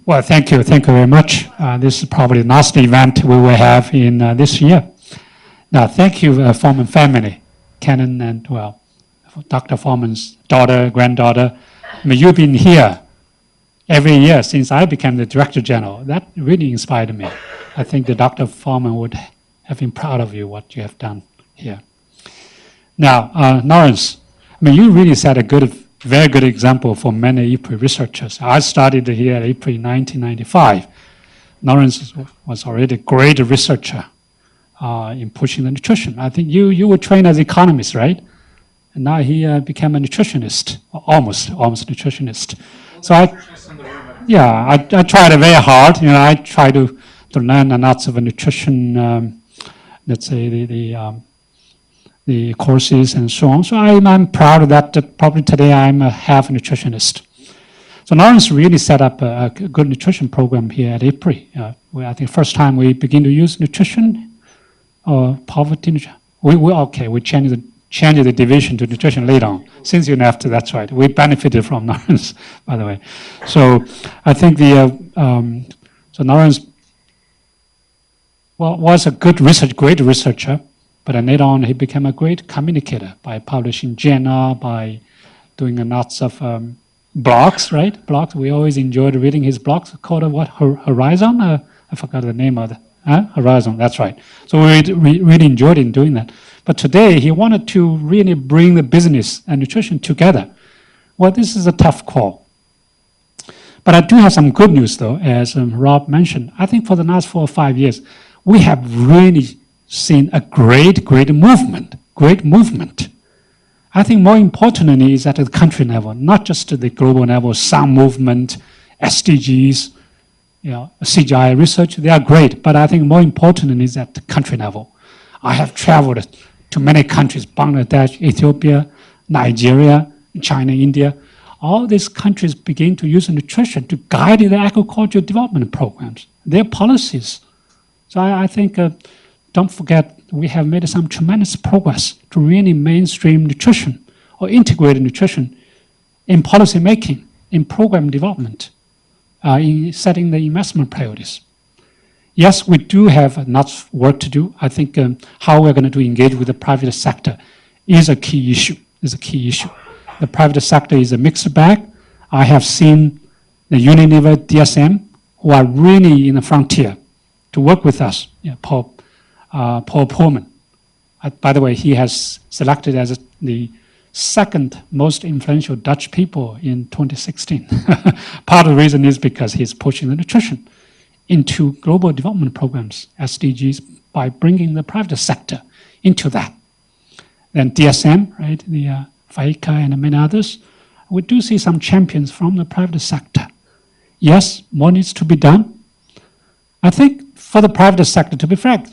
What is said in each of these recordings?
Well, thank you. Thank you very much. This is probably the last event we will have in this year. Now, thank you, Foreman family, Canon and, well, Dr. Foreman's daughter, granddaughter. I mean, you've been here every year since I became the Director General. That really inspired me. I think the Dr. Foreman would have been proud of you, what you have done here. Now, Lawrence, I mean, you really set a very good example for many IFPRI researchers. I started here at IFPRI in 1995. Lawrence was already a great researcher in pushing the nutrition. I think you were trained as an economist, right? And now he became a nutritionist, almost nutritionist. So I tried very hard. You know, I tried to learn lots of nutrition, let's say the courses and so on. So I'm proud of that probably today I'm a half nutritionist. So Lawrence really set up a good nutrition program here at IFPRI. I think first time we begin to use nutrition or poverty. We changed the division to nutrition later on. Since you left, that's right. We benefited from Lawrence, by the way. So I think so Lawrence was a great researcher, but later on he became a great communicator by publishing journal, by doing lots of blogs, right? Blogs. We always enjoyed reading his blogs called what? Horizon? I forgot the name of it. Horizon, that's right. So we really enjoyed in doing that. But today he wanted to really bring the business and nutrition together. Well, this is a tough call. But I do have some good news though, as Rob mentioned. I think for the last 4 or 5 years, we have really seen a great movement. I think more importantly is at the country level, not just at the global level, some movement, SDGs, CGI research, they are great, but I think more importantly is at the country level. I have traveled to many countries, Bangladesh, Ethiopia, Nigeria, China, India. All these countries begin to use nutrition to guide their agricultural development programs, their policies. So I think, don't forget, we have made some tremendous progress to really mainstream nutrition or integrate nutrition in policy making, in program development, in setting the investment priorities. Yes, we do have lots of work to do. I think how we're going to engage with the private sector is a key issue. The private sector is a mixed bag. I have seen the Unilever, DSM, who are really in the frontier to work with us. Paul Pullman. By the way, he has selected as the second most influential Dutch people in 2016. Part of the reason is because he's pushing the nutrition into global development programs, SDGs, by bringing the private sector into that. Then DSM, right, the FAICA and many others, we do see some champions from the private sector. Yes, more needs to be done. I think for the private sector, to be frank,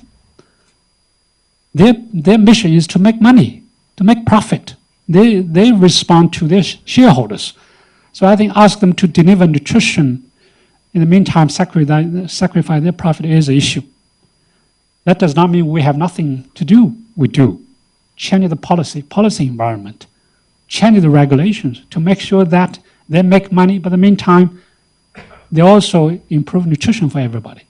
their mission is to make money, to make profit. They respond to their shareholders. So I think ask them to deliver nutrition, in the meantime sacrifice their profit is an issue. That does not mean we have nothing to do. We do. Change the policy environment, change the regulations to make sure that they make money, but in the meantime, they also improve nutrition for everybody.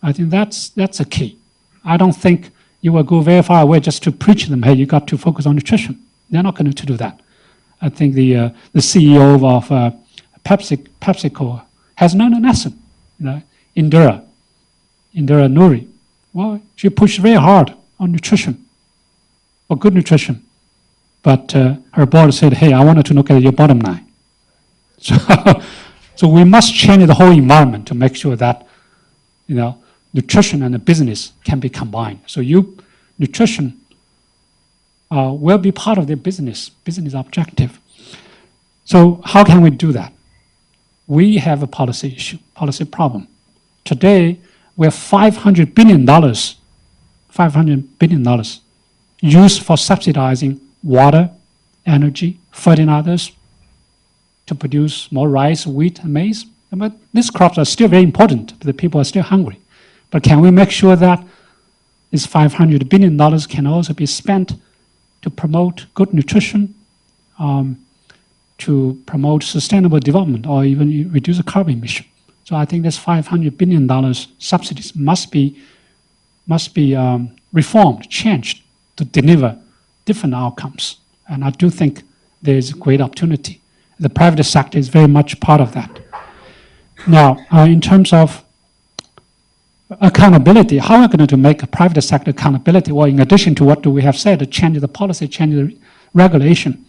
I think that's a key. I don't think you will go very far away just to preach them, hey, you got to focus on nutrition. They're not going to do that. I think the CEO of PepsiCo has learned a lesson. Indira Nuri. Well, she pushed very hard on nutrition, for good nutrition. But her board said, hey, I wanted to look at your bottom line. So we must change the whole environment to make sure that nutrition and the business can be combined. So nutrition will be part of their business objective. So how can we do that? We have a policy issue, policy problem. Today, we have $500 billion used for subsidizing water, energy, fertilizers to produce more rice, wheat, and maize. But these crops are still very important. The people are still hungry. But can we make sure that this $500 billion can also be spent to promote good nutrition, to promote sustainable development, or even reduce the carbon emission? So I think this $500 billion subsidies must be reformed, changed to deliver different outcomes. And I do think there is a great opportunity. The private sector is very much part of that. Now, in terms of accountability, how are we going to make a private sector accountability? Well, in addition to what do we have said, to change the policy, change the regulation,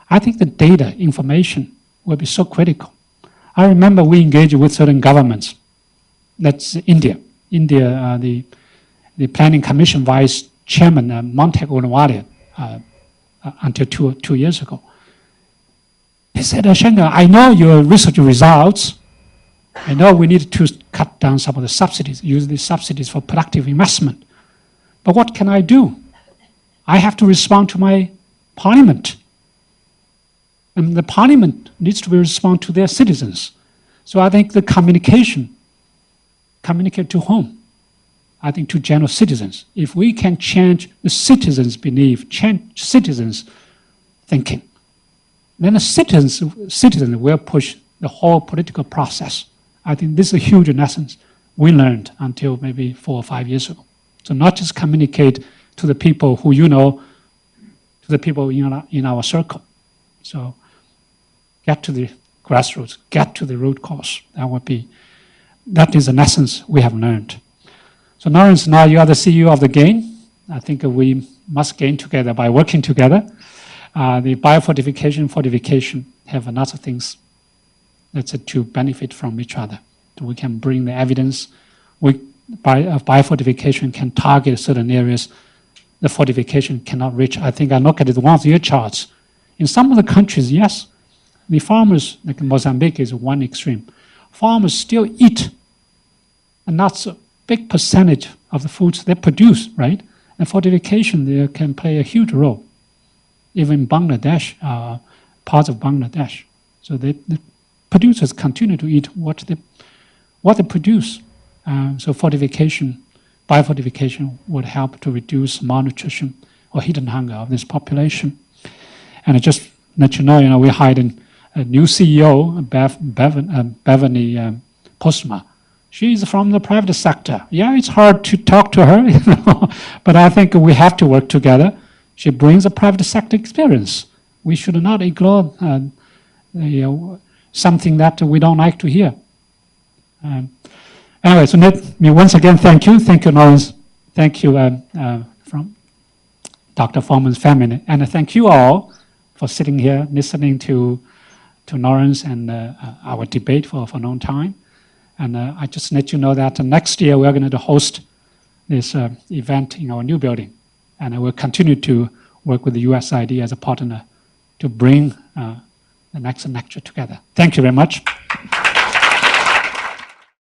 I think the data, information will be so critical. I remember we engaged with certain governments. That's India. India, the Planning Commission Vice Chairman, Montek Unwale, until two years ago. He said, Shenga, I know your research results. I know we need to cut down some of the subsidies, use these subsidies for productive investment. But what can I do? I have to respond to my parliament. And the parliament needs to respond to their citizens. So I think the communicate to whom? I think to general citizens. If we can change the citizens' belief, change citizens' thinking, then the citizens will push the whole political process. I think this is a huge lessons we learned until maybe 4 or 5 years ago. So not just communicate to the people who you know, to the people in our circle. So get to the grassroots, get to the root cause. That is an essence we have learned. So Lawrence, now you are the CEO of the game. I think we must gain together by working together. The biofortification, fortification have lots of things that's to benefit from each other. We can bring the evidence. Biofortification can target certain areas the fortification cannot reach. I think I look at it, one of your charts. In some of the countries, yes, the farmers, like Mozambique is one extreme. Farmers still eat a not so big percentage of the foods they produce, right? And fortification there can play a huge role. Even Bangladesh, parts of Bangladesh. So the producers continue to eat what they produce. So fortification, biofortification would help to reduce malnutrition or hidden hunger of this population. And I just let you know, we hired a new CEO, Beverly Postma. She's from the private sector. Yeah, it's hard to talk to her, but I think we have to work together. She brings a private sector experience. We should not ignore something that we don't like to hear. Anyway, so let me once again thank you. Thank you, Lawrence. Thank you from Dr. Foreman's family. And thank you all for sitting here, listening to Lawrence and our debate for a long time. And I just let you know that next year we're going to host this event in our new building. And I will continue to work with the USID as a partner to bring the next lecture together. Thank you very much.